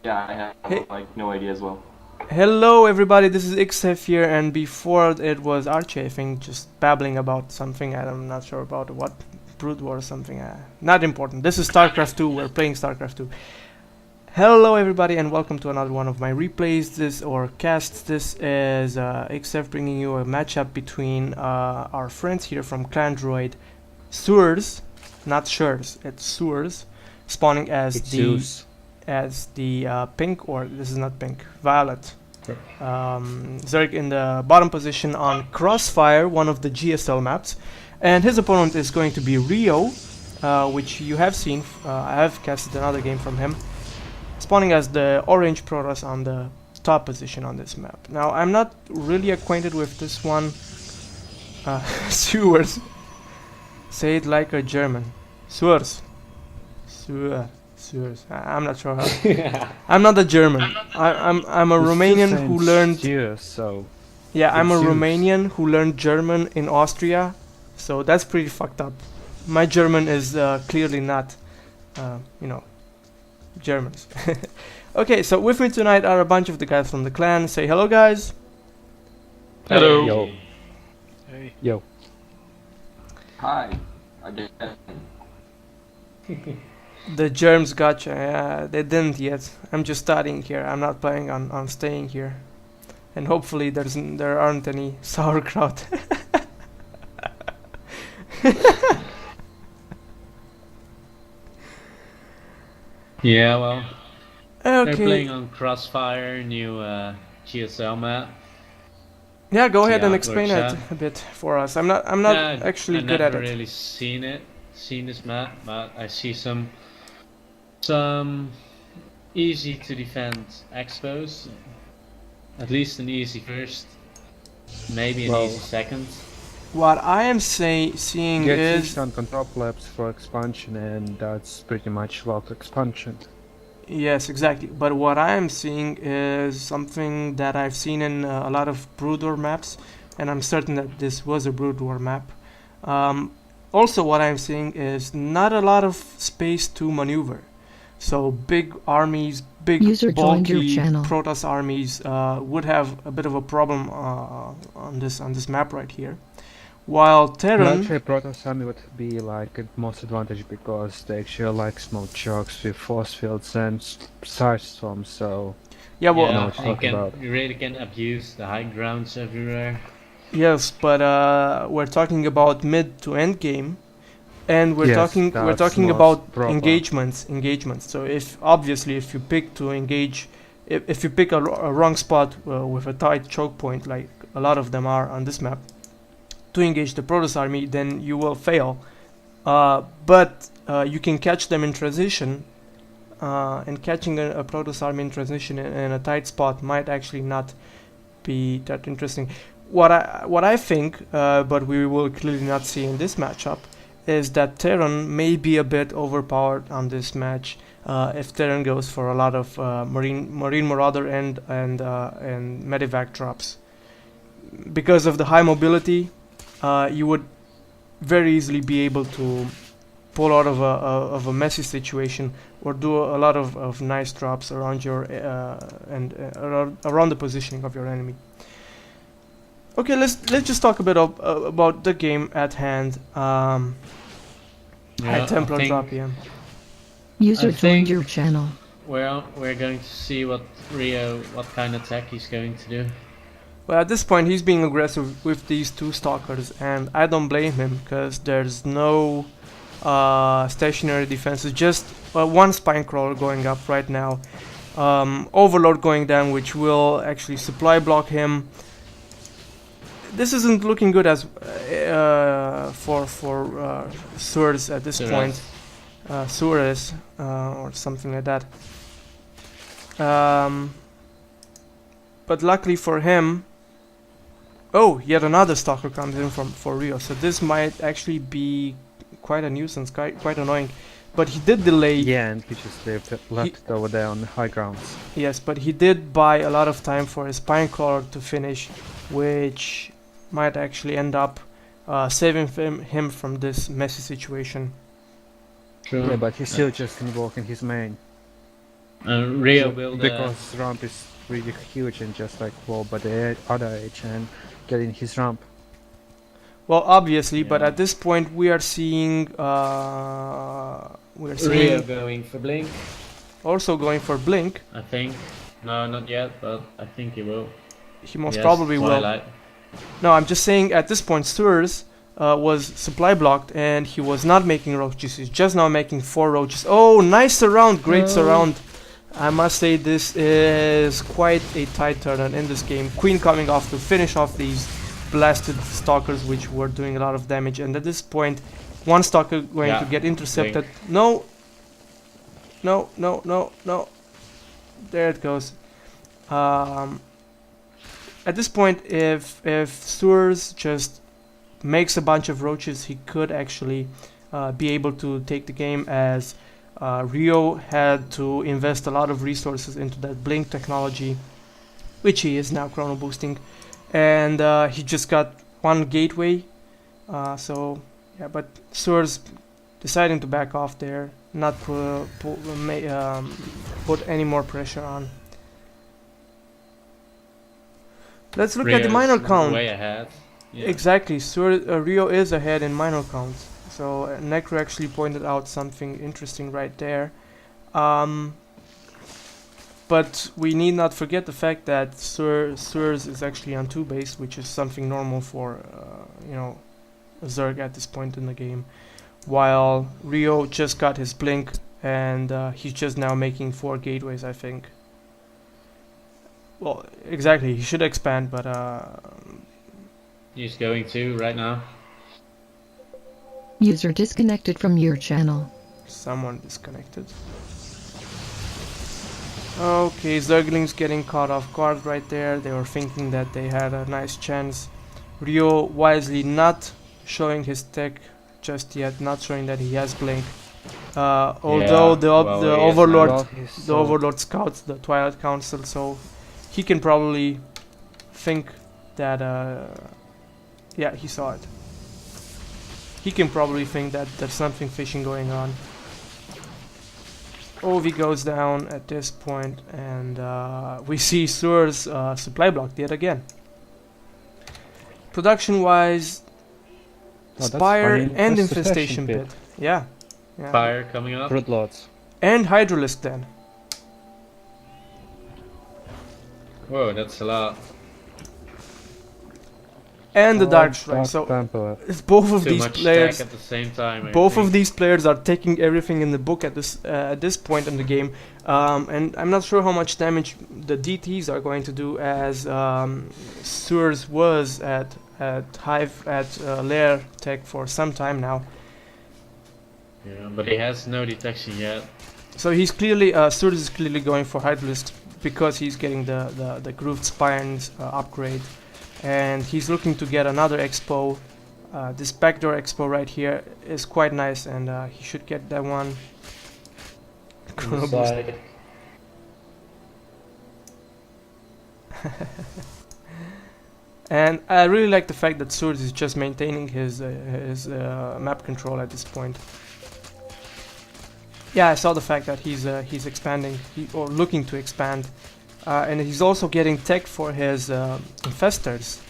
Yeah, I have like no idea as well. Hello everybody, this is XF here, and before it was Archie, I think, just babbling about something. I'm not sure about what, Brood War or something, not important. This is StarCraft 2, we're playing StarCraft 2. Hello everybody and welcome to another one of my replays, casts. This is XF bringing you a matchup between our friends here from Clandroid, Sewers, not Shurs, it's Sewers, spawning as the pink, or this is not pink, violet. Zerg in the bottom position on Crossfire, one of the GSL maps, and his opponent is going to be RiO, which you have seen. I have casted another game from him, spawning as the orange Protoss on the top position on this map. Now, I'm not really acquainted with this one. Sewers. Say it like a German. Sewers. Sewers. I'm not sure how. I'm not a German. I'm a Romanian who learned. Yeah, I'm a Romanian who learned German in Austria, so that's pretty fucked up. My German is clearly not, Germans. Okay, so with me tonight are a bunch of the guys from the clan. Say hello, guys. Hello. Yo. Hey. Yo. Hi. Again. The germs gotcha. They didn't yet. I'm just starting here. I'm not planning on staying here, and hopefully there aren't any sauerkraut. Yeah, well, Okay. they're playing on Crossfire, new GSL map. Yeah, go See how ahead and it explain works it out. a bit for us. I'm not Yeah, actually I've good at never it. really seen this map, but I see some easy to defend expos. At least an easy first, maybe an easy second. What I am seeing Get is switched on control labs for expansion, and that's pretty much locked expansion. yes, exactly. But what I am seeing is something that I've seen in a lot of Brood War maps, and I'm certain that this was a Brood War map. Also, what I'm seeing is not a lot of space to maneuver. So big armies, big User joined your bulky channel. Protoss armies would have a bit of a problem on this map right here. While Well, Terran, actually, Protoss army would be like at most advantage because they actually like small chokes with force fields and side storms. So yeah, well, know what you're talking about. You really can abuse the high grounds everywhere. yes, but we're talking about mid to end game, and we're Yes, talking that's most about proper. engagements. So if you pick to engage, if you pick a wrong spot with a tight choke point, like a lot of them are on this map, to engage the Protoss army, then you will fail. But you can catch them in transition, and catching a Protoss army in transition in a tight spot might actually not be that interesting. What I think, but we will clearly not see in this matchup, is that Terran may be a bit overpowered on this match. If Terran goes for a lot of Marine Marauder and Medivac drops, because of the high mobility, you would very easily be able to pull out of a messy situation or do a lot of nice drops around your around the positioning of your enemy. Okay, let's just talk a bit about the game at hand. Yeah, High Templar I think drop, yeah. User I joined think- your channel. we're going to see what kind of attack he's going to do. Well, at this point, he's being aggressive with these two stalkers, and I don't blame him because there's no stationary defenses. Just one spine crawler going up right now, Overlord going down, which will actually supply block him. This isn't looking good as for Sewers at this point. Sewers or something like that. But luckily for him, oh, yet another stalker comes in for RiO. So this might actually be quite a nuisance, quite annoying. But he did delay. Yeah, and he just left it over there on the high grounds. Yes, but he did buy a lot of time for his Spinecrawler to finish, which might actually end up saving him from this messy situation. True. Yeah, but he's still just involved in his main. RiO build Because ramp is really huge and just like wall by the other edge and getting his ramp. Well, obviously, but Yeah. at this point we are seeing RiO going for Blink, also going for Blink. I think. No, not yet, but I think he will. He most Yes, probably will. Twilight. No, I'm just saying at this point Surs was supply blocked and he was not making roaches. He's just now making 4 roaches. Oh, nice surround, great surround. I must say this is quite a tight turn in this game. Queen coming off to finish off these blasted stalkers which were doing a lot of damage, and at this point one stalker going to get intercepted. No. No, no, no, no. There it goes. At this point, if Surs just makes a bunch of roaches, he could actually be able to take the game, as RiO had to invest a lot of resources into that blink technology, which he is now chrono boosting, and he just got 1 gateway. So yeah, but Surs deciding to back off there, not put any more pressure on. Let's look at the minor count. Way ahead. Yeah. Exactly, RiO is ahead in minor counts. So Necro actually pointed out something interesting right there. But we need not forget the fact that Surs is actually on 2 base, which is something normal for a Zerg at this point in the game. While RiO just got his blink and he's just now making 4 gateways, I think. Well, exactly, he should expand, but he's going to right now. User disconnected from your channel. Someone disconnected. Okay, Zerglings getting caught off guard right there. They were thinking that they had a nice chance. RiO wisely not showing his tech just yet, not showing that he has blink. Although the Overlord scouts the Twilight Council, so he can probably think that yeah, he saw it. He can probably think that there's something fishy going on. OV goes down at this point, and we see Surs supply blocked yet again. Production wise, Spire and Infestation Pit. Yeah. Fire coming up. Broodlords. And Hydralisk then. Whoa, that's a lot. And the Dark Strike. So both of these players at the same time. Of these players are taking everything in the book at this point in the game, and I'm not sure how much damage the DTs are going to do, as Surs was at Lair Tech for some time now. Yeah, but he has no detection yet. So he's clearly Surs is clearly going for Hydralisk because he's getting the Grooved Spines upgrade. And he's looking to get another expo. This backdoor expo right here is quite nice, and he should get that one. Chrono boost. And I really like the fact that Surs is just maintaining his map control at this point. Yeah, I saw the fact that he's expanding, or looking to expand. And he's also getting tech for his infestors.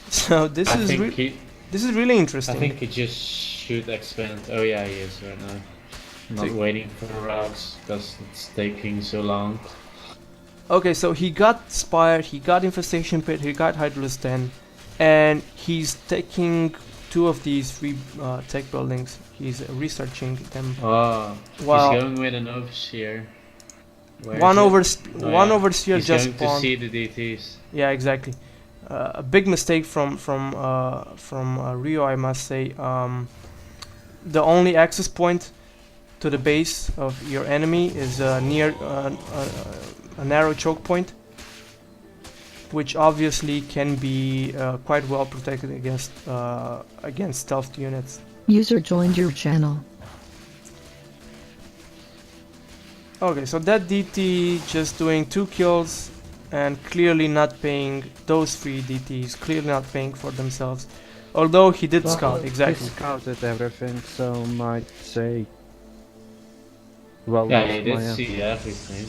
So this is really interesting. I think he just should expand. Oh yeah, he is right now. Not waiting for routes because it's taking so long. Okay, so he got Spire, he got Infestation Pit, he got Hydralisk 10, and he's taking 2 of these 3 tech buildings. He's researching them. Oh, he's going with an Overseer. One Overseer he's just going to see the DTs. Yeah, exactly. A big mistake from RiO, I must say. The only access point to the base of your enemy is near a narrow choke point, which obviously can be quite well protected against stealth units. User joined your channel. Okay, so that DT just doing 2 kills and clearly not paying, those 3 DTs clearly not paying for themselves. Although he did scout, exactly. He scouted everything, so might say... Well, yeah, he did see everything.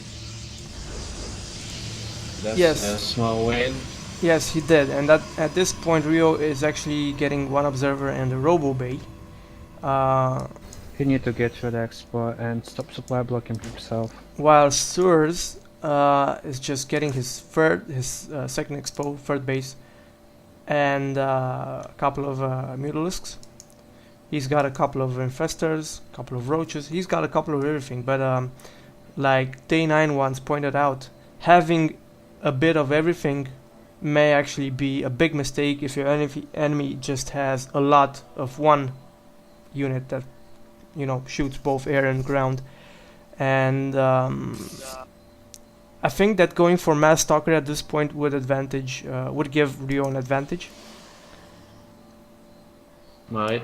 That's Yes. a small win. Yes, he did, and that at this point RiO is actually getting one observer and a robo bay. He need to get rid of expo and stop supply blocking himself. While Surs is just getting his second expo, third base, and a couple of Mutalisks. He's got a couple of Infestors, a couple of Roaches, he's got a couple of everything, but like Day9 once pointed out, having a bit of everything may actually be a big mistake if your enemy just has a lot of one unit that, you know, shoots both air and ground. And I think that going for Mass Stalker at this point would give RiO an advantage. Right.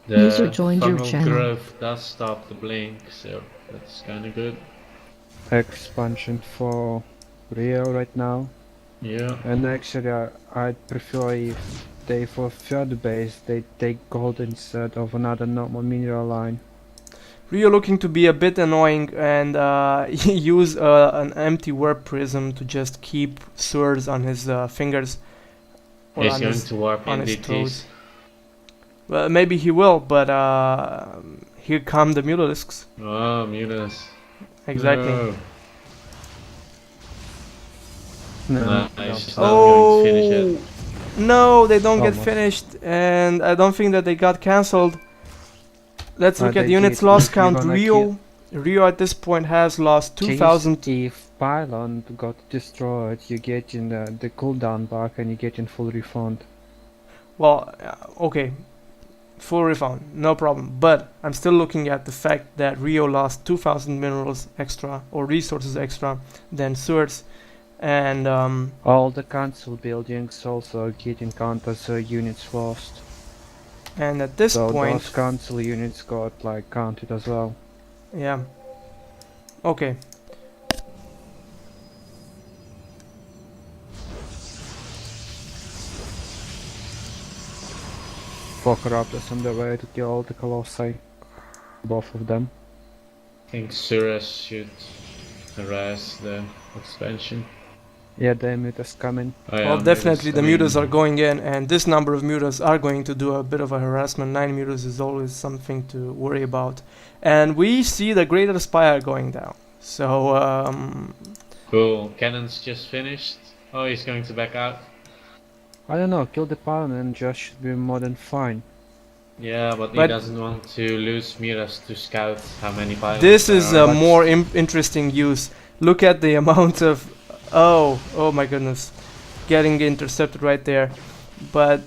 User The joined your fungal channel. growth does stop the blink, so that's kinda good. Expansion for RiO right now. Yeah. And actually, I'd prefer if they, for third base, they take gold instead of another normal mineral line. RiO looking to be a bit annoying and use an empty warp prism to just keep swords on his fingers. Or He's on going his, to warp on in his DTs. toes. Well, maybe he will, but here come the Mutalisks. Oh, Mutas. Exactly. No. No, Nice, he's not going to finish it. No, they don't get Almost. finished, and I don't think that they got cancelled. Let's look at they the units did. lost We're count. gonna RiO at this point has lost 2,000. If pylon got destroyed, you get in the cooldown back and you get in full refund. Well, okay, full refund, no problem. But I'm still looking at the fact that RiO lost 2,000 minerals extra or resources extra than swords, and All the council buildings also getting counted as units lost. at this So point, those council units got like counted as well. yeah, okay. Four Corruptors on the way to kill all the Colossi. Both of them. I think Suras should harass the expansion. Yeah, the mutas coming. Oh, yeah, Well, definitely the Mutas, mutas are going in, and this number of mutas are going to do a bit of a harassment. 9 mutas is always something to worry about. And we see the Greater Spire going down. So, Cool. Cannon's just finished. Oh, he's going to back out. I don't know, kill the pylon and just should be more than fine. Yeah, but he But- doesn't want to lose Miras to scout how many pilots this there is are. a more interesting use. Look at the amount of... Oh my goodness. Getting intercepted right there. But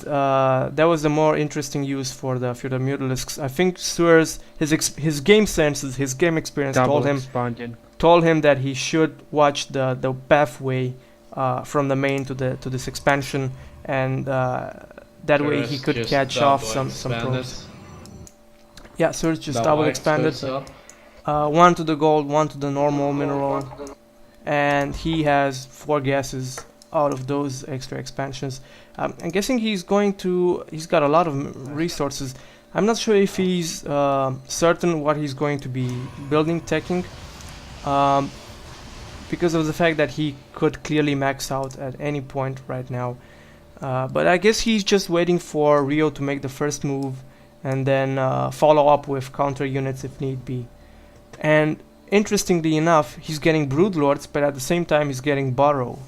that was a more interesting use for the Mutalisks. I think Suarez, his game senses, his game experience Double expanding. told him that he should watch the pathway from the main to this expansion, and that way he Suras could just catch double off some expanded. probes. Yeah, Surge just double expanded. exposed One to the gold, one to the normal mineral, and he has 4 gases out of those extra expansions. I'm guessing he's got a lot of resources. I'm not sure if he's certain what he's going to be building, teching, because of the fact that he could clearly max out at any point right now. But I guess he's just waiting for RiO to make the first move and then follow up with counter units if need be. And interestingly enough, he's getting Broodlords, but at the same time he's getting Burrow.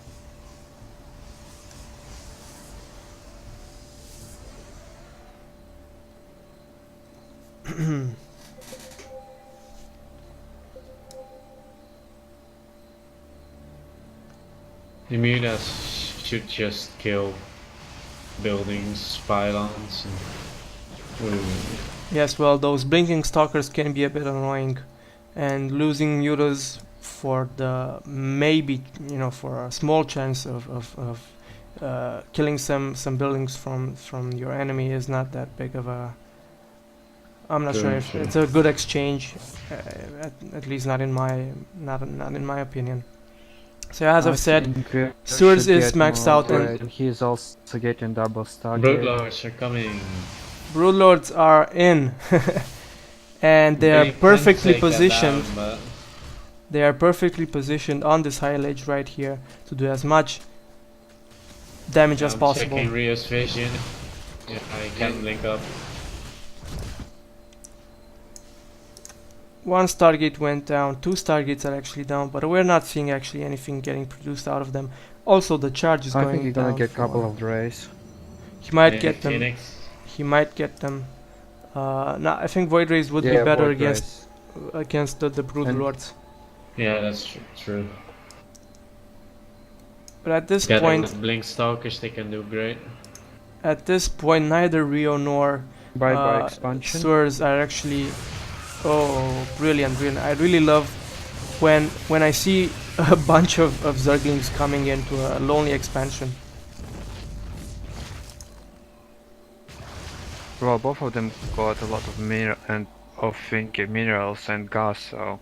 The Miras should just kill buildings, pylons, and... Yes, well, those blinking stalkers can be a bit annoying, and losing mutas for the maybe, for a small chance of killing some buildings from your enemy is not that big of a... I'm not sure if it's a good exchange, at least not in my opinion. So as I've said, Sewers is maxed out and he's also getting double stack. Broodlords are coming. Broodlords are in, and they are They can perfectly take that positioned. down, but They are perfectly positioned on this high ledge right here to do as much damage as possible. Checking RiO's vision. Yeah, I can't link up. One Stargate went down, 2 Stargates are actually down, but we're not seeing actually anything getting produced out of them. Also, the charge is I going think you're gonna down get a couple for- of rays. He might Yeah, get them. Phoenix. He might get them. No, I think Void Rays would be Yeah, better Void against Rays. the Brood And- Lords. Yeah, that's true. But at this Getting point, the Blink Stalkers, they can do great. neither RiO nor By expansion. Swords are actually. Oh, brilliant, brilliant! I really love when I see a bunch of Zerglings coming into a lonely expansion. Well, both of them got a lot of minerals and gas, so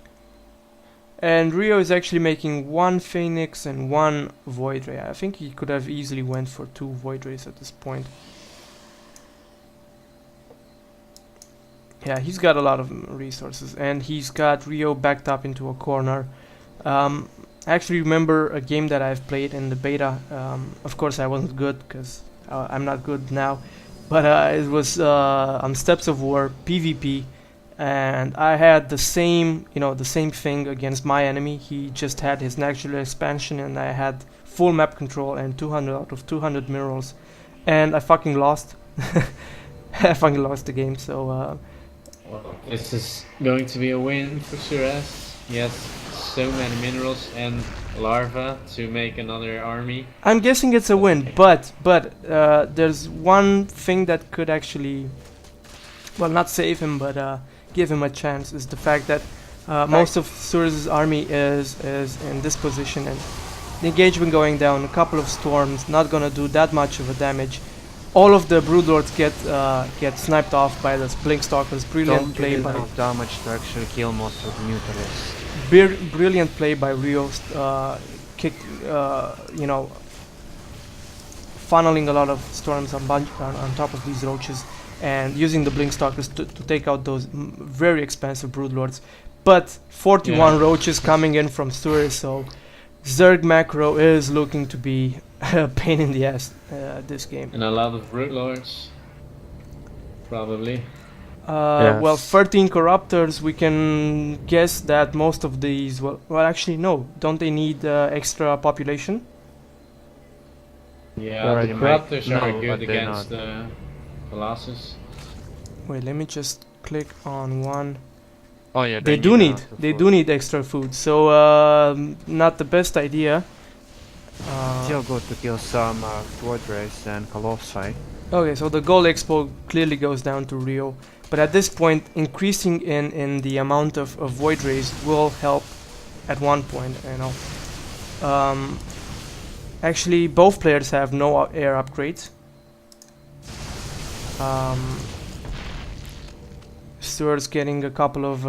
And RiO is actually making 1 Phoenix and 1 Void Ray. I think he could have easily went for 2 Void Rays at this point. Yeah, he's got a lot of resources, and he's got RiO backed up into a corner. I actually remember a game that I've played in the beta. Of course, I wasn't good because I'm not good now, but it was on Steps of War PvP, and I had the same, the same thing against my enemy. He just had his natural expansion, and I had full map control and 200 out of 200 minerals, and I fucking lost. I fucking lost the game. So. Well, this is going to be a win for Suraz. He has so many minerals and larva to make another army. I'm guessing it's a win, but there's one thing that could actually, well, not save him, but give him a chance, is the fact that most of Suraz's army is in this position, and the engagement going down, a couple of storms, not gonna do that much of a damage. All of the Broodlords get sniped off by the Blink Stalkers. Brilliant play by enough damage to actually kill most of the neutrals. brilliant play by RiO. Funneling a lot of storms on top of these roaches, and using the Blink Stalkers to take out those very expensive Broodlords. But 41 roaches coming in from Suez, so Zerg macro is looking to be a pain in the ass this game. And a lot of Root Lords. Probably. Well, 13 Corruptors, we can guess that most of these, well actually no, don't they need extra population? Yeah, Already the made- Corruptors are no, good but they're against the Colossus. Wait, let me just click on one. Oh yeah, They do need extra food, so not the best idea. Still good to kill some Void Rays and Colossi. Okay, so the gold expo clearly goes down to RiO, but at this point, increasing in the amount of Void Rays will help at one point, Actually, both players have no air upgrades. Stuart's getting a couple of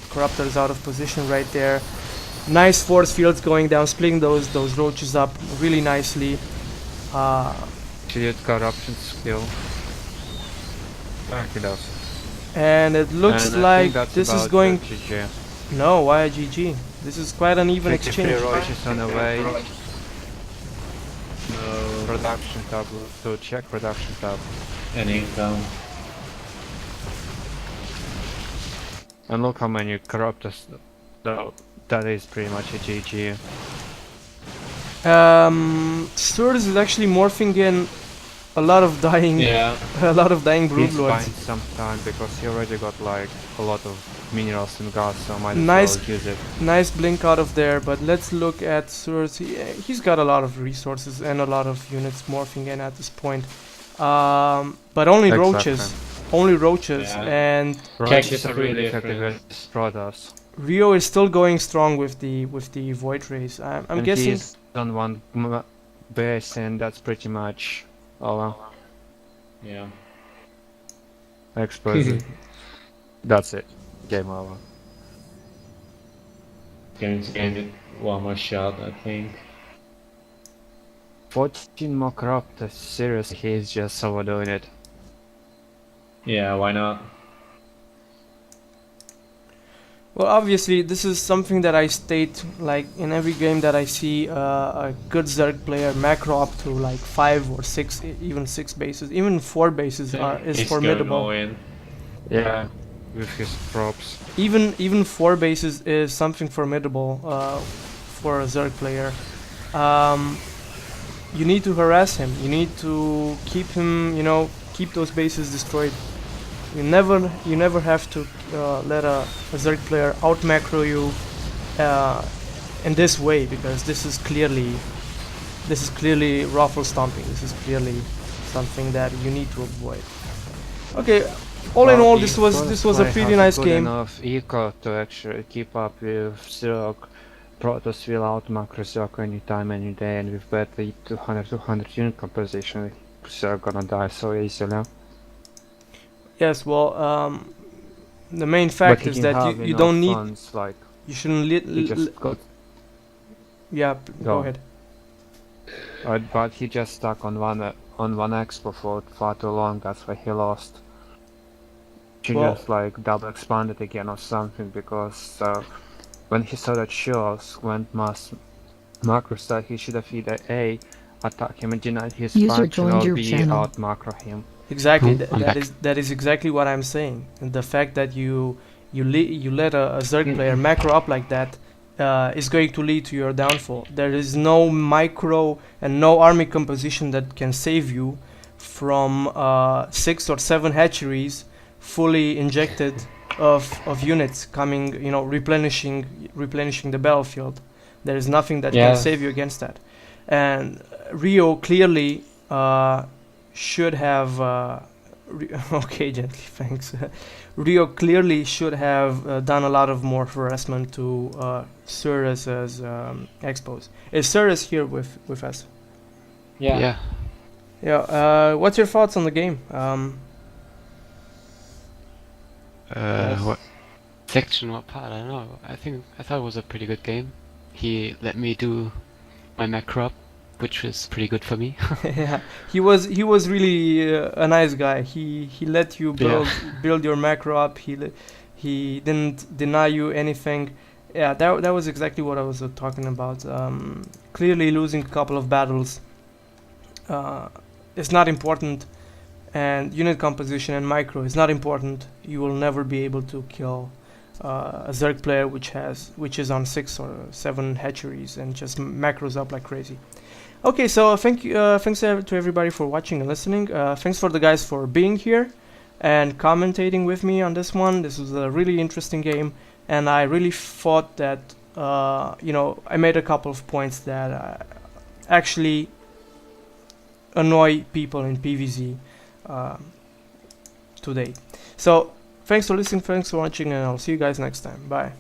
Corruptors out of position right there. Nice force fields going down, splitting those roaches up really nicely. Shield corruption skill. He does. And it looks And I like think that's this is about going. GG. No, why a GG? This is quite an even 53 exchange. roaches on the way. No. Production tab, to check production tab. And income. And look how many Corruptors, though. That is pretty much a GG. Swords is actually morphing in a lot of dying, Yeah. a lot of dying He's Broodlords. buying some time because he already got like a lot of minerals and gas, so might Nice. as well use it. Nice blink out of there, but let's look at Swords. He's got a lot of resources and a lot of units morphing in at this point. But only Exactly. roaches. Only roaches, Yeah. and Cactus Roaches are are really really effective different. as Protoss. RiO is still going strong with the Void Rays. I'm And guessing. he's on one base, and that's pretty much all Yeah. explosive. That's it. Game over. Going to get it one more shot, I think. 14 more Corruptors, seriously, he's just overdoing it. Yeah, why not? Well, obviously, this is something that I state like in every game that I see a good Zerg player macro up to like 5 or 6, even 6 bases, even 4 bases is He's going all formidable. in. Yeah, with his props. Even 4 bases is something formidable for a Zerg player. You need to harass him. You need to keep him, keep those bases destroyed. You never have to let a Zerg player out macro you in this way, because this is clearly ruffle stomping. This is clearly something that you need to avoid. Okay, all in all, this was a pretty nice game. Enough eco to actually keep up with Zerg. Protoss will out macro Zerg anytime, any day, and with better 200 unit composition, Zerg gonna die so easily. Yes, well, the main fact is that you don't need. Funds, like, you shouldn't. he just got. Yeah, go ahead. But he just stuck on one expo for far too long. That's why he lost. She just like double expanded again or something, because when he saw that Shields went macro style, he should have either A, attack him and deny his function, or B, out macro him. Exactly, that is exactly what I'm saying. And the fact that you let a Zerg player macro up like that is going to lead to your downfall. There is no micro and no army composition that can save you from 6 or 7 hatcheries fully injected of units coming, replenishing the battlefield. There is nothing that can save you against that. And RiO clearly should have okay, gently, thanks. RiO clearly should have done a lot of more harassment to Suras's expos. Is Suras here with us? Yeah. What's your thoughts on the game? What section, what part? I don't know. I thought it was a pretty good game. He let me do my macro up, which was pretty good for me. Yeah, he was really a nice guy. He let you build your macro up. He didn't deny you anything. Yeah, that was exactly what I was talking about. Clearly losing a couple of battles is not important, and unit composition and micro is not important. You will never be able to kill a Zerg player which is on 6 or 7 hatcheries and just macros up like crazy. Okay, so thanks to everybody for watching and listening. Thanks for the guys for being here and commentating with me on this one. This was a really interesting game, and I really thought that I made a couple of points that actually annoy people in PvZ today. So thanks for listening, thanks for watching, and I'll see you guys next time. Bye.